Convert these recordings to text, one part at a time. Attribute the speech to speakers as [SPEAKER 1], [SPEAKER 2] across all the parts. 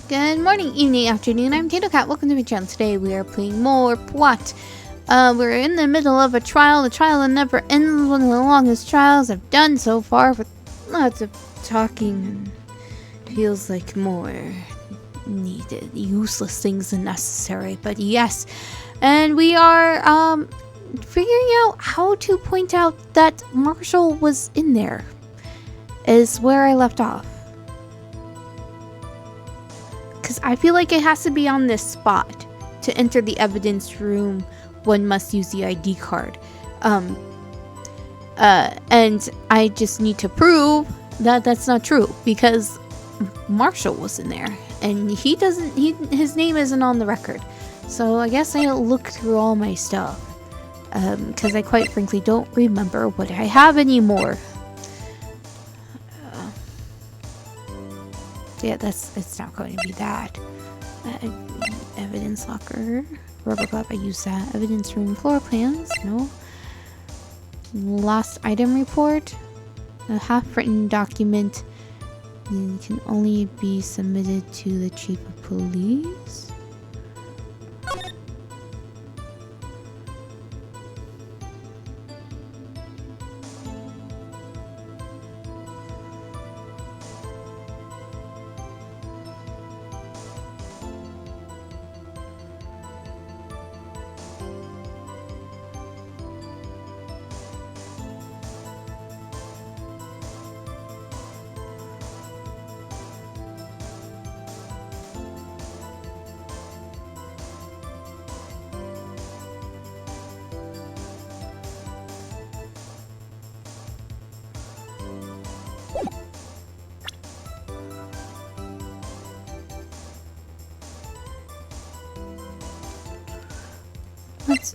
[SPEAKER 1] Good morning, evening, afternoon. I'm Tato Cat. Welcome to my channel. Today we are playing more plot. We're in the middle of a trial. The trial that never ends. One of the longest trials I've done so far, with lots of talking and feels like more needed, useless things than necessary. But yes, and we are figuring out how to point out that Marshall was in there. Is where I left off. Because I feel like it has to be on this spot. To enter the evidence room, one must use the ID card. And I just need to prove that that's not true. Because Marshall was in there. And his name isn't on the record. So I guess I look through all my stuff. Because I quite frankly don't remember what I have anymore. Yeah, it's not going to be that. Evidence locker, rubber glove, I use that. Evidence room, floor plans, no. Lost item report, a half-written document can only be submitted to the chief of police.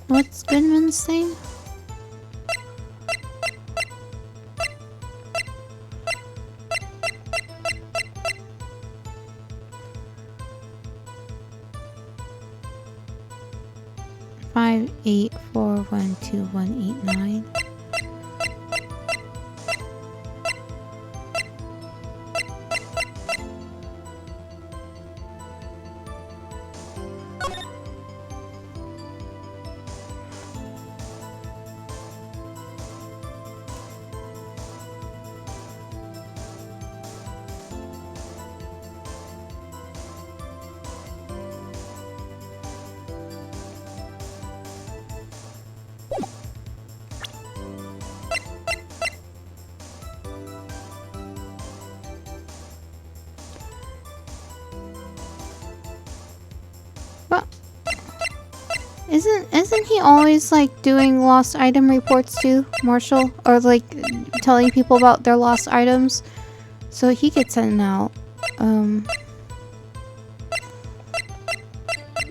[SPEAKER 1] What's Goodman's name? Five 8412189. Isn't he always like doing lost item reports too, Marshall? Or like telling people about their lost items? So he gets sent out.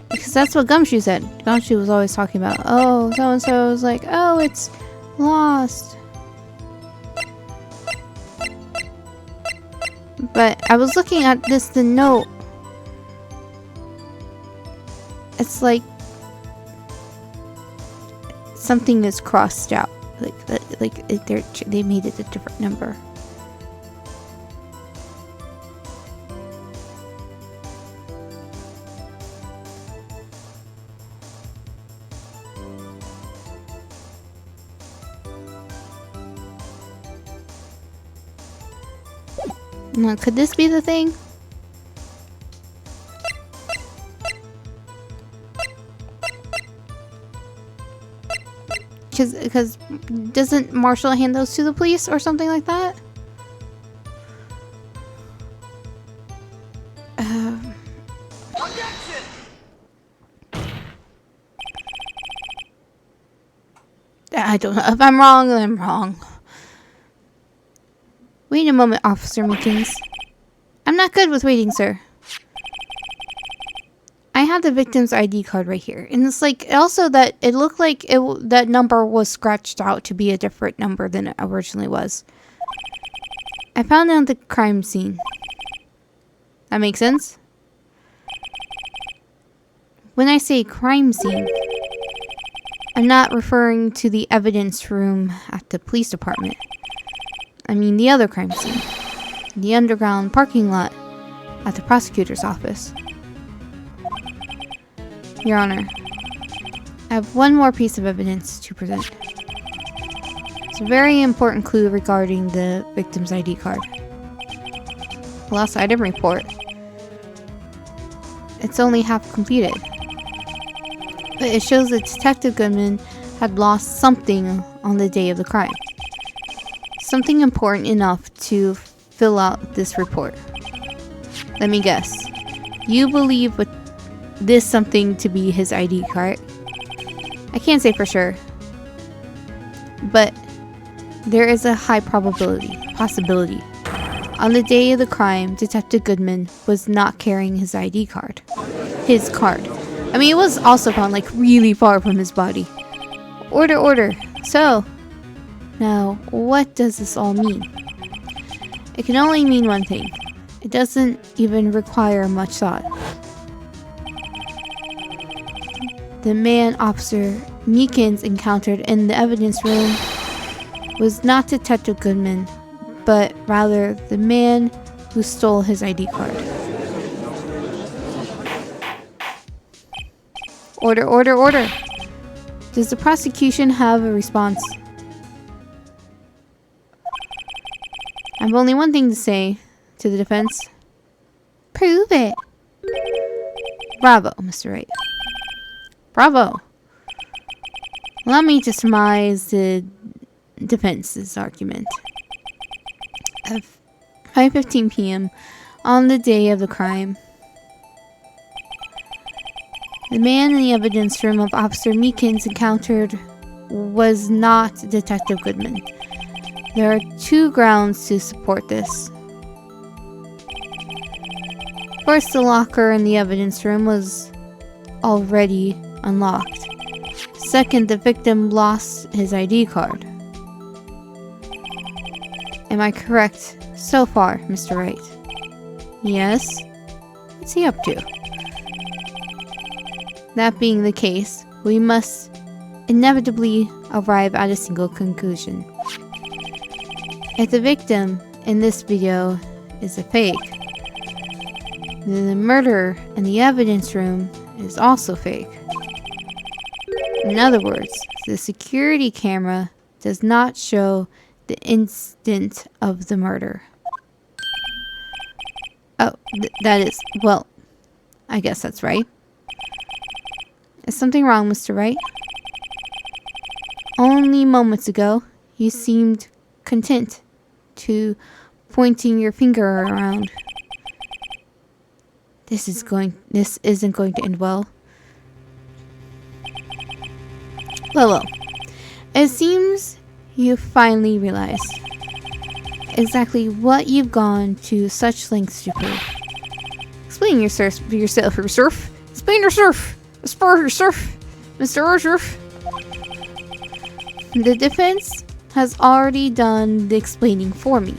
[SPEAKER 1] Because that's what Gumshoe said. Gumshoe was always talking about, oh, so and so was like, oh, it's lost. But I was looking at the note. It's like something is crossed out, they made it a different number. Now, could this be the thing? Because doesn't Marshall hand those to the police or something like that? I don't know. If I'm wrong, then I'm wrong. Wait a moment, Officer Mickens. I'm not good with waiting, sir. I have the victim's ID card right here. And it's like, also that it looked like that number was scratched out to be a different number than it originally was. I found it on the crime scene. That makes sense? When I say crime scene, I'm not referring to the evidence room at the police department. I mean the other crime scene. The underground parking lot at the prosecutor's office. Your Honor, I have one more piece of evidence to present. It's a very important clue regarding the victim's ID card. Lost item report. It's only half completed, but it shows that Detective Goodman had lost something on the day of the crime. Something important enough to fill out this report. Let me guess. You believe with this something to be his ID card? I can't say for sure, but there is a high possibility. On the day of the crime, Detective Goodman was not carrying his ID card. His card. I mean, it was also found like really far from his body. Order. So, now, what does this all mean? It can only mean one thing. It doesn't even require much thought. The man Officer Meekins encountered in the evidence room was not Detective Goodman, but rather the man who stole his ID card. Order. Does the prosecution have a response? I have only one thing to say to the defense. Prove it. Bravo, Mr. Wright. Bravo. Allow me to surmise the defense's argument. At 5:15 p.m. on the day of the crime, the man in the evidence room of Officer Meekins encountered was not Detective Goodman. There are two grounds to support this. First, the locker in the evidence room was already unlocked. Second, the victim lost his ID card. Am I correct so far, Mr. Wright? Yes? What's he up to? That being the case, we must inevitably arrive at a single conclusion. If the victim in this video is a fake, then the murder in the evidence room is also fake. In other words, the security camera does not show the instant of the murder. Oh, that is, well, I guess that's right. Is something wrong, Mr. Wright? Only moments ago, you seemed content to pointing your finger around. This isn't going to end well. Well. It seems you finally realized exactly what you've gone to such lengths to prove. Explain yourself, surf. Explain yourself. Spur yourself, Mr. Surf. The defense has already done the explaining for me.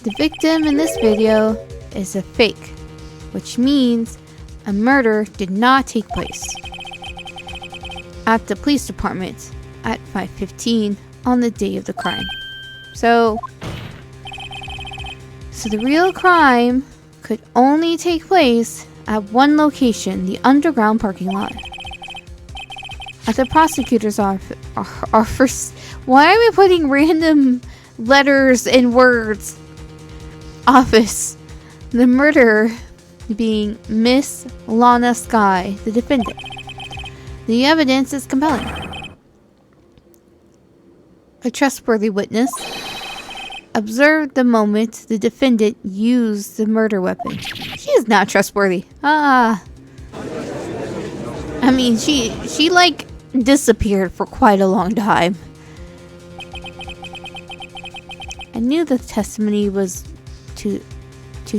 [SPEAKER 1] The victim in this video is a fake, which means a murder did not take place at the police department at 5:15 on the day of the crime. So the real crime could only take place at one location, the underground parking lot. At the prosecutor's office. Why are we putting random letters and words? Office. The murderer being Miss Lana Skye, the defendant. The evidence is compelling. A trustworthy witness observed the moment the defendant used the murder weapon. She is not trustworthy. I mean, she like disappeared for quite a long time. I knew the testimony was too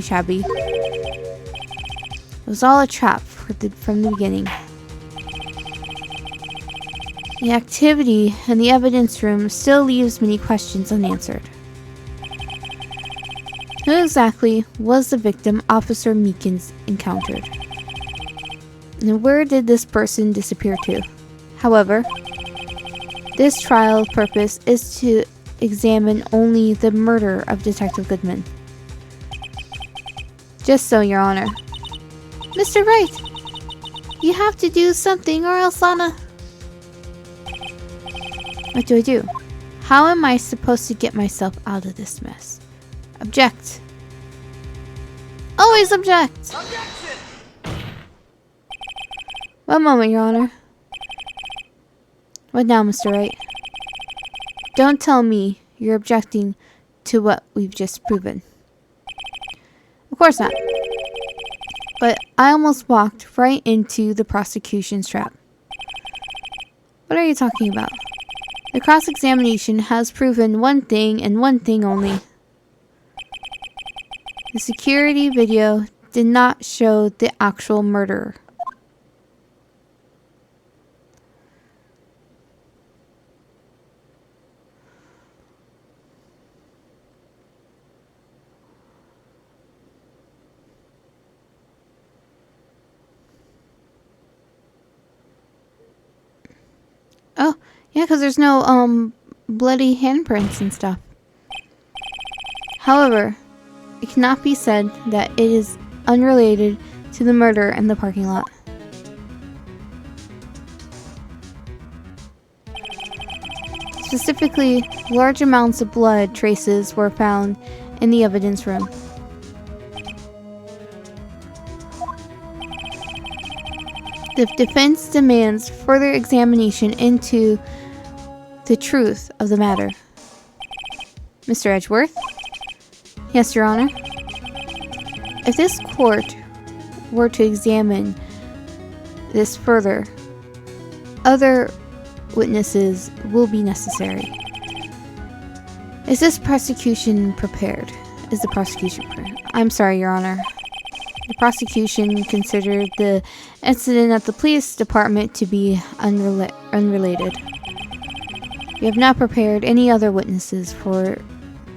[SPEAKER 1] shabby. It was all a trap from the beginning. The activity in the evidence room still leaves many questions unanswered. Who exactly was the victim Officer Meekins encountered? And where did this person disappear to? However, this trial's purpose is to examine only the murder of Detective Goodman. Just so, Your Honor. Mr. Wright, you have to do something or else Lana... What do I do? How am I supposed to get myself out of this mess? Object. Always object!
[SPEAKER 2] Objection!
[SPEAKER 1] One moment, Your Honor. What now, Mr. Wright? Don't tell me you're objecting to what we've just proven. Of course not. But I almost walked right into the prosecution's trap. What are you talking about? The cross-examination has proven one thing and one thing only. The security video did not show the actual murderer. Oh, yeah, because there's no, bloody handprints and stuff. However, it cannot be said that it is unrelated to the murder in the parking lot. Specifically, large amounts of blood traces were found in the evidence room. The defense demands further examination into the truth of the matter. Mr. Edgeworth? Yes, Your Honor. If this court were to examine this further, other witnesses will be necessary. Is this prosecution prepared? Is the prosecution prepared? I'm sorry, Your Honor. The prosecution considered the incident at the police department to be unrelated. We have not prepared any other witnesses for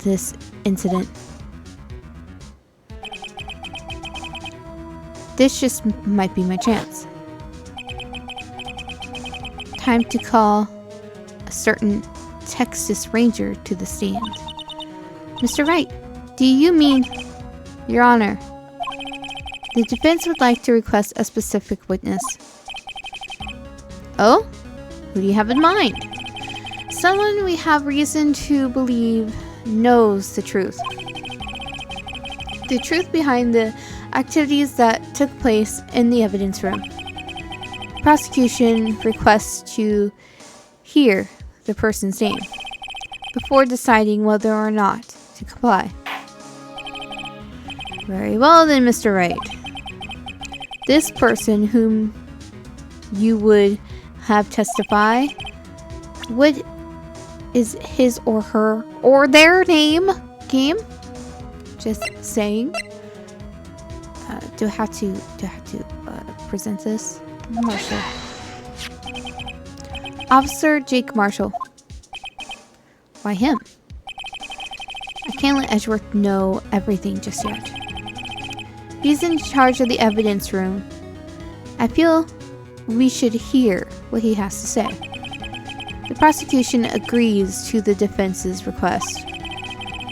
[SPEAKER 1] this incident. This just might be my chance. Time to call a certain Texas Ranger to the stand. Mr. Wright, do you mean... Your Honor, the defense would like to request a specific witness. Oh? Who do you have in mind? Someone we have reason to believe knows the truth. The truth behind the activities that took place in the evidence room. Prosecution requests to hear the person's name before deciding whether or not to comply. Very well then, Mr. Wright. This person whom you would have testify, what is his or her or their name? Game? Just saying. Do I have to present this? Marshall. Officer Jake Marshall. Why him? I can't let Edgeworth know everything just yet. He's in charge of the evidence room. I feel we should hear what he has to say. The prosecution agrees to the defense's request.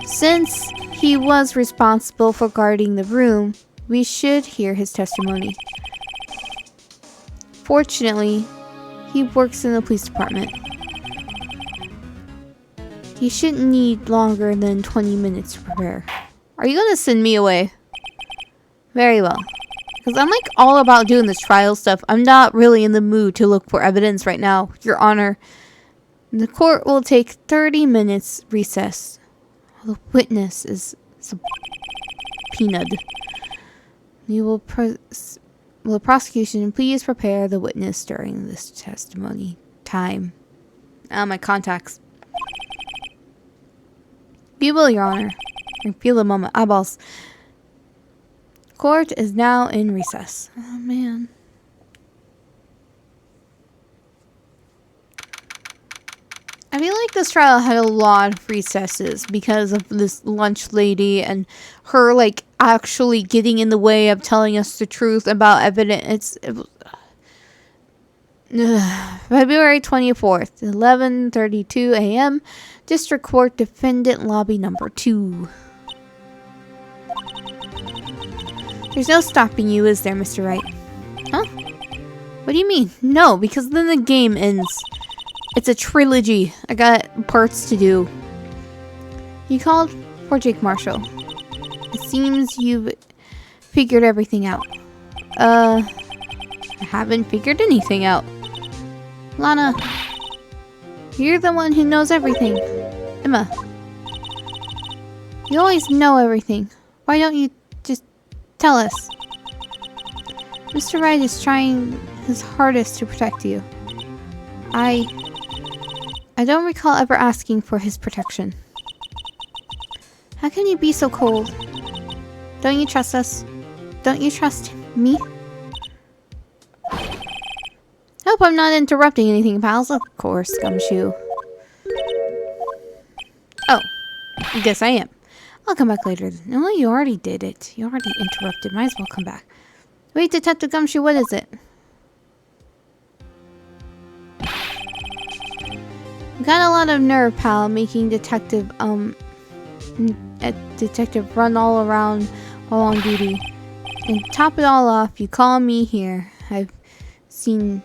[SPEAKER 1] Since he was responsible for guarding the room, we should hear his testimony. Fortunately, he works in the police department. He shouldn't need longer than 20 minutes to prepare. Are you gonna send me away? Very well. Because I'm like all about doing this trial stuff. I'm not really in the mood to look for evidence right now, Your Honor. The court will take 30 minutes recess. The witness is subpoenaed. Will the prosecution please prepare the witness during this testimony time? My contacts. You will, Your Honor. I feel the moment. Eyeballs. Court is now in recess. Oh, man. I feel like this trial had a lot of recesses because of this lunch lady and her, like, actually getting in the way of telling us the truth about evidence. February 24th, 11:32 a.m. District Court Defendant Lobby Number 2. There's no stopping you, is there, Mr. Wright? Huh? What do you mean? No, because then the game ends. It's a trilogy. I got parts to do. You called for Jake Marshall. It seems you've figured everything out. I haven't figured anything out. Lana, you're the one who knows everything. Emma, you always know everything. Why don't you just tell us? Mr. Wright is trying his hardest to protect you. I don't recall ever asking for his protection. How can you be so cold? Don't you trust us? Don't you trust me? Hope I'm not interrupting anything, pals. Of course, Gumshoe. Oh, I guess I am. I'll come back later. No, you already did it. You already interrupted. Might as well come back. Wait, Detective Gumshoe, what is it? You got a lot of nerve, pal, making Detective run all around while on duty. And top it all off, you call me here. I've seen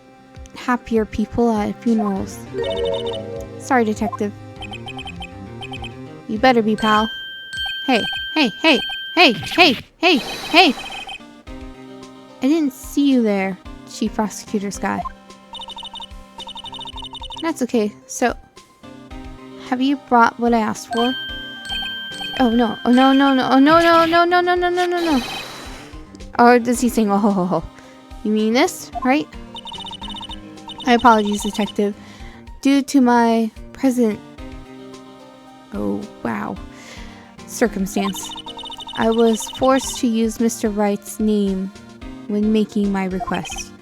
[SPEAKER 1] happier people at funerals. Sorry, Detective. You better be, pal. Hey, hey, hey, hey, hey, hey, hey! I didn't see you there, Chief Prosecutor Sky. That's okay. So, have you brought what I asked for? Oh no! Oh no! No! No! Oh no! No! No! No! No! No! No! No! No! Or does he sing? Oh ho ho ho! You mean this, right? My apologies, Detective. Due to my present, oh wow, circumstance, I was forced to use Mr. Wright's name when making my request.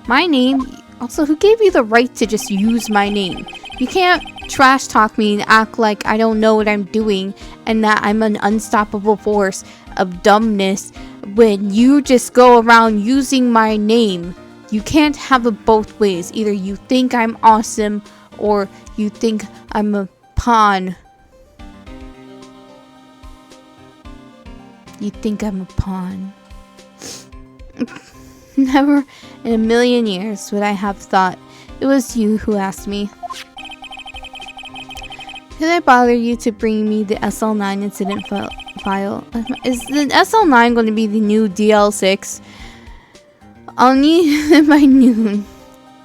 [SPEAKER 1] My name? Also, who gave you the right to just use my name? You can't trash talk me and act like I don't know what I'm doing and that I'm an unstoppable force of dumbness when you just go around using my name. You can't have it both ways. Either you think I'm awesome or you think I'm a pawn. You think I'm a pawn. Never in a million years would I have thought it was you who asked me. Did I bother you to bring me the SL9 incident file? Is the SL9 going to be the new DL6? I'll need it by noon.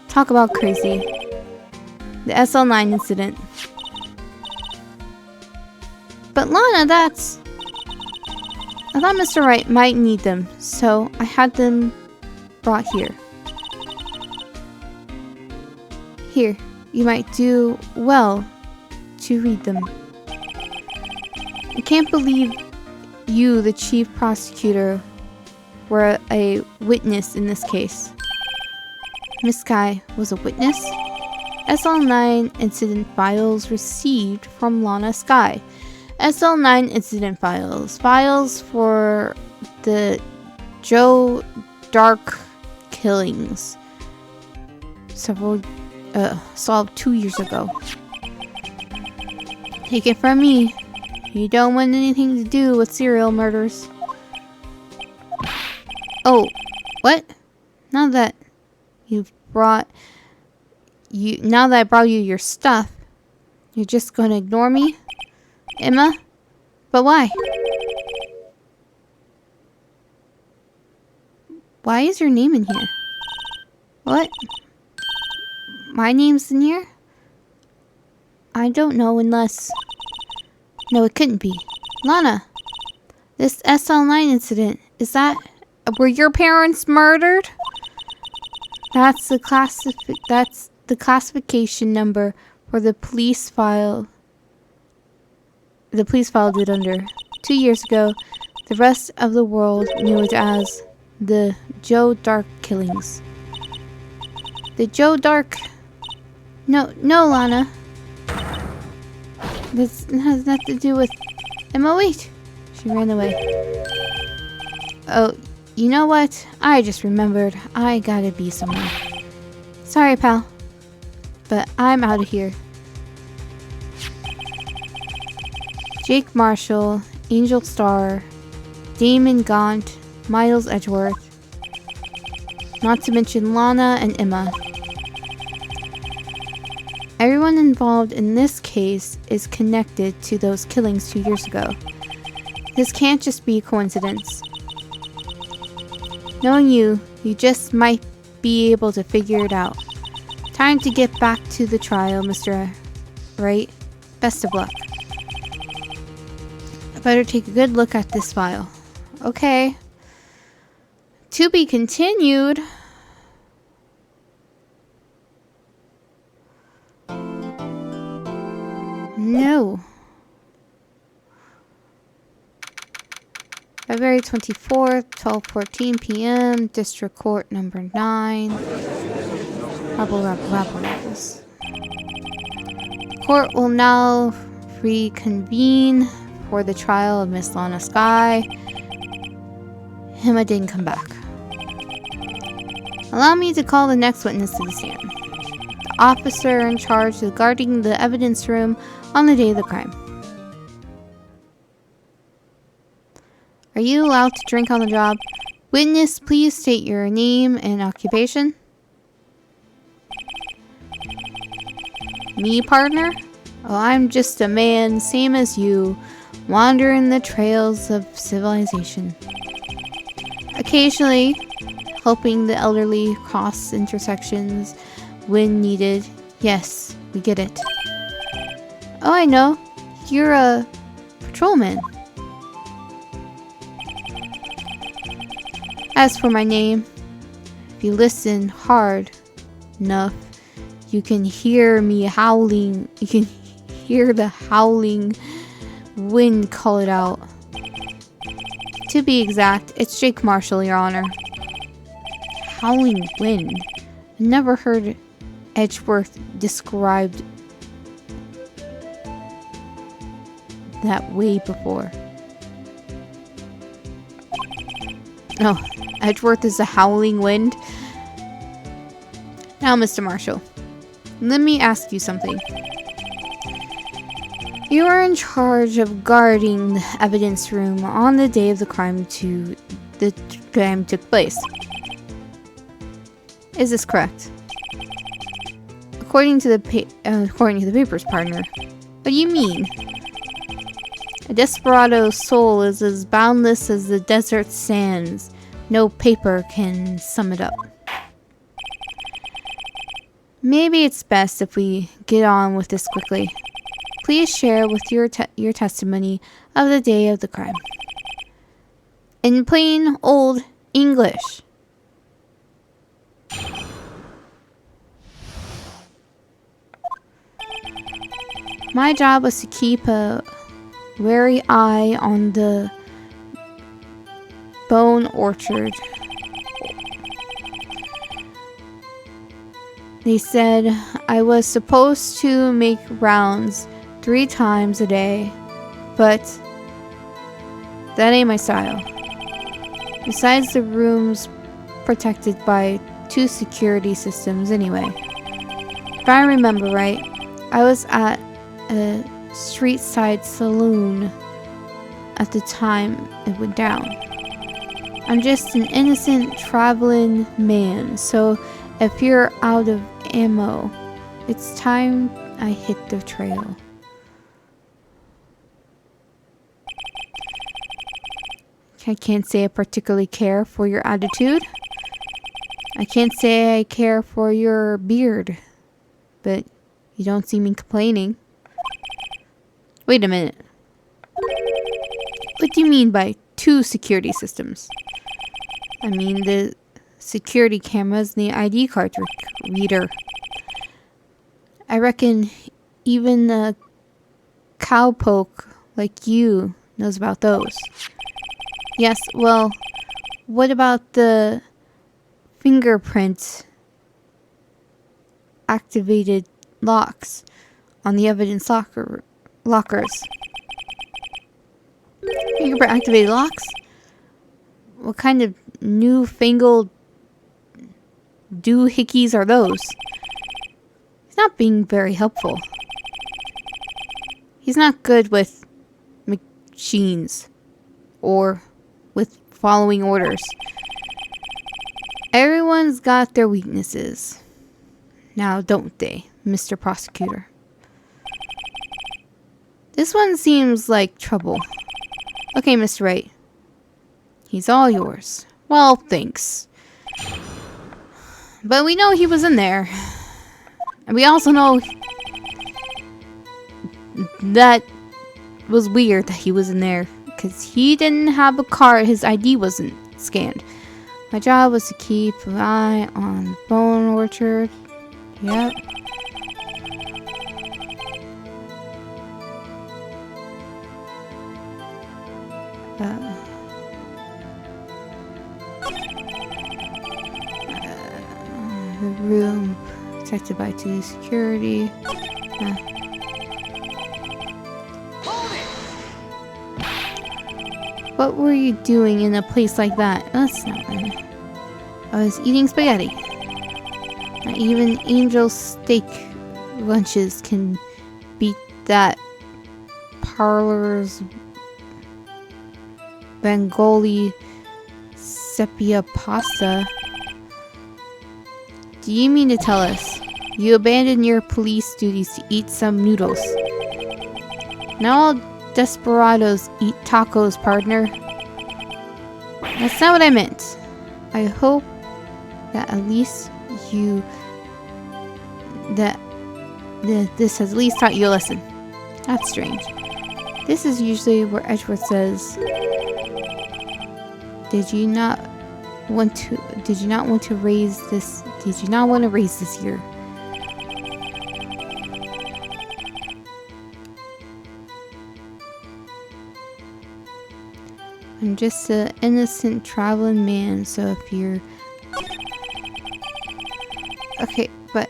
[SPEAKER 1] Talk about crazy. The SL9 incident. But Lana, that's... I thought Mr. Wright might need them, so I had them brought here. Here, you might do well to read them. I can't believe you, the chief prosecutor, were a witness in this case. Miss Sky was a witness? SL9 incident files received from Lana Sky. SL9 incident files. Files for the Joe Dark killings. Solved 2 years ago. Take it from me. You don't want anything to do with serial murders. Oh, what? Now that I brought you your stuff, you're just gonna ignore me? Emma? But why? Why is your name in here? What? My name's in here? I don't know unless... No, it couldn't be. Lana, this SL9 incident, is that... Were your parents murdered? That's the classification number for the police file. The police file did under. 2 years ago, the rest of the world knew it as the Joe Dark killings. The Joe Dark... No, Lana. This has nothing to do with... Emma, wait! She ran away. Oh, you know what? I just remembered. I gotta be somewhere. Sorry, pal. But I'm out of here. Jake Marshall, Angel Star, Damon Gaunt, Miles Edgeworth. Not to mention Lana and Emma. Everyone involved in this case is connected to those killings 2 years ago. This can't just be a coincidence. Knowing you just might be able to figure it out. Time to get back to the trial, Mr. Wright. Best of luck. I better take a good look at this file. Okay. To be continued. No. February 24th, 12:14 p.m. District Court number 9. Rabbles. Court will now reconvene for the trial of Miss Lana Skye. Emma didn't come back. Allow me to call the next witness to the stand. The officer in charge of guarding the evidence room on the day of the crime. Are you allowed to drink on the job? Witness, please state your name and occupation. Me, partner? Oh, I'm just a man, same as you, wandering the trails of civilization. Occasionally, helping the elderly cross intersections when needed. Yes, we get it. Oh, I know. You're a patrolman. As for my name, if you listen hard enough, you can hear me howling. You can hear the howling wind call it out. To be exact, it's Jake Marshall, Your Honor. Howling wind. I never heard Edgeworth described that way before. Oh, Edgeworth is a howling wind? Now, Mr. Marshall, let me ask you something. You are in charge of guarding the evidence room on the day of the crime took place. Is this correct? According to the papers, partner. What do you mean? A desperado's soul is as boundless as the desert sands. No paper can sum it up. Maybe it's best if we get on with this quickly. Please share with your testimony of the day of the crime. In plain old English. My job was to keep a wary eye on the bone orchard. They said I was supposed to make rounds 3 times a day, but that ain't my style. Besides, the room's protected by 2 security systems anyway. If I remember right, I was at a street-side saloon at the time it went down. I'm just an innocent traveling man, so if you're out of ammo, it's time I hit the trail. I can't say I particularly care for your attitude. I can't say I care for your beard, but you don't see me complaining. Wait a minute. What do you mean by 2 security systems? I mean the security cameras and the ID card reader. I reckon even a cowpoke like you knows about those. Yes, well, what about the fingerprint activated locks on the evidence lockers? Fingerprint activated locks? What kind of newfangled doohickeys are those? He's not being very helpful. He's not good with machines or with following orders. Everyone's got their weaknesses. Now, don't they, Mr. Prosecutor? This one seems like trouble. Okay, Mr. Wright. He's all yours. Well, thanks. But we know he was in there. And we also know that was weird that he was in there. Because he didn't have a card. His ID wasn't scanned. My job was to keep an eye on the bone orchard. Yep. The room protected by 2 security. What were you doing in a place like that? That's not right. I was eating spaghetti. Not even angel steak lunches can beat that parlor's Bengali sepia pasta. Do you mean to tell us you abandoned your police duties to eat some noodles? Now all desperados eat tacos, partner. That's not what I meant. I hope that at least this has at least taught you a lesson. That's strange. This is usually where Edgeworth says, Did you not want to raise this here? I'm just an innocent traveling man, so if you're... Okay, but...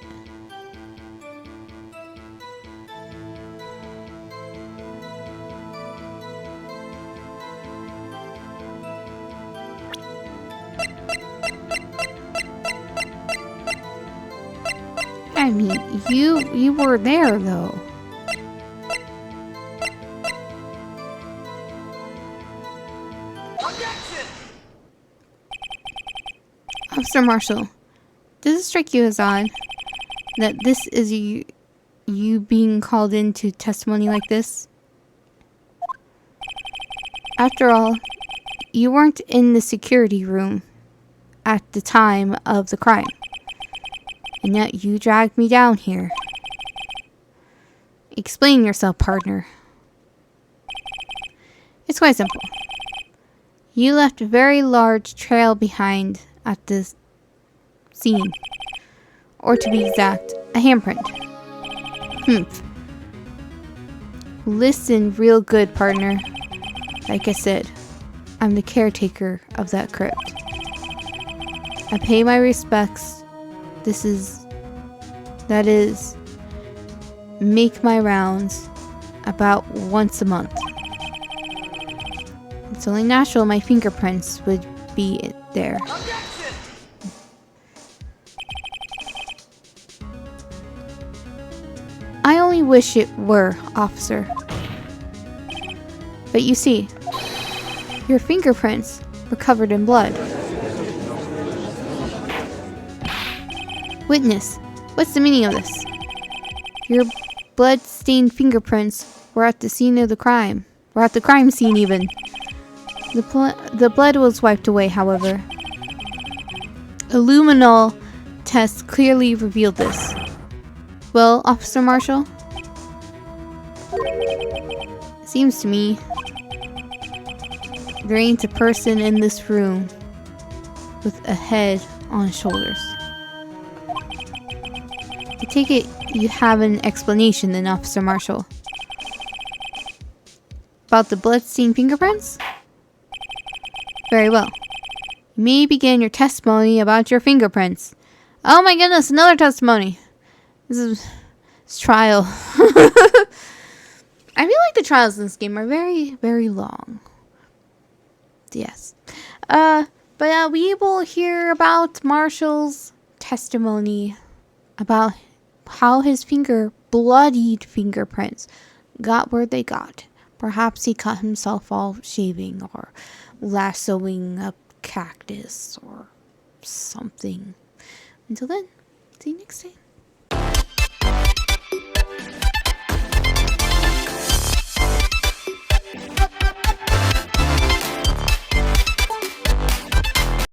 [SPEAKER 1] I mean, you were there, though. Officer Marshall, does it strike you as odd that this is you being called into testimony like this? After all, you weren't in the security room at the time of the crime. And yet you dragged me down here. Explain yourself, partner. It's quite simple. You left a very large trail behind at this scene. Or to be exact, a handprint. Humph. Listen real good, partner. Like I said, I'm the caretaker of that crypt. I pay my respects. That is, make my rounds about once a month. It's only natural my fingerprints would be there. I only wish it were, officer. But you see, your fingerprints were covered in blood. Witness, what's the meaning of this? Your blood-stained fingerprints were at the scene of the crime. Were at the crime scene, even. The blood was wiped away, however. A luminol test clearly revealed this. Well, Officer Marshall? It seems to me there ain't a person in this room with a head on his shoulders. I take it you have an explanation then, Officer Marshall. About the bloodstained fingerprints? Very well. You may begin your testimony about your fingerprints. Oh my goodness, another testimony. This is trial. I feel like the trials in this game are very, very long. Yes. But we will hear about Marshall's testimony about how his bloodied fingerprints got where they got. Perhaps he cut himself while shaving, or lassoing a cactus or something. Until then, see you next time.